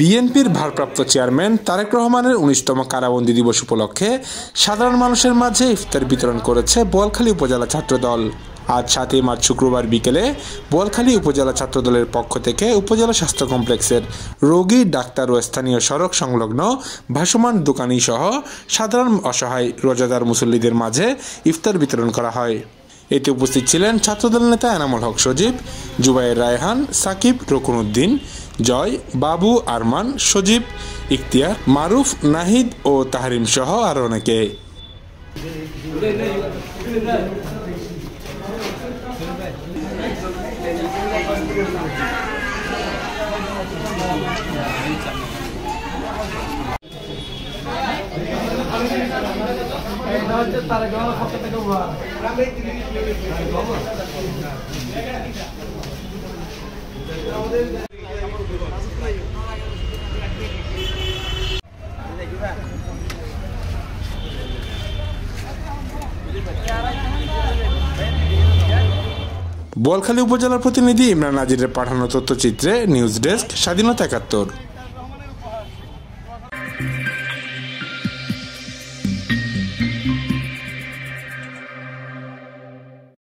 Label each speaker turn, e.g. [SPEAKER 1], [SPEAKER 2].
[SPEAKER 1] বিএনপির ভারপ্রাপ্ত চেয়ারম্যান তারেক রহমানের ১৯তম কারাবন্দী দিবস উপলক্ষে সাধারণ মানুষের মাঝে ইফতার বিতরণ করেছে বোয়ালখালী উপজেলা ছাত্রদল। আজ ৭ই মার্চ শুক্রবার বিকেলে বোয়ালখালী উপজেলা ছাত্রদলের পক্ষ থেকে উপজেলা স্বাস্থ্য কমপ্লেক্সের রোগী, ডাক্তার ও স্থানীয় সড়ক সংলগ্ন ভাসমান দোকানি সহ সাধারণ অসহায় রোজাদার মুসল্লিদের মাঝে ইফতার বিতরণ করা হয়। এতে উপস্থিত ছিলেন ছাত্রদল নেতা এনামুল হক সজীব, জুবায়ের রায়হান, সাকিব, রকুনউদ্দিন, জয়, বাবু, আরমান, সজীব, ইখতিয়ার, মারুফ, নাহিদ ও তাহরিম সহ আরও অনেকে। বোয়ালখালী উপজেলার প্রতিনিধি ইমরান নাজিরের পাঠানো তথ্যচিত্রে নিউজ ডেস্ক, স্বাধীনতা ৭১।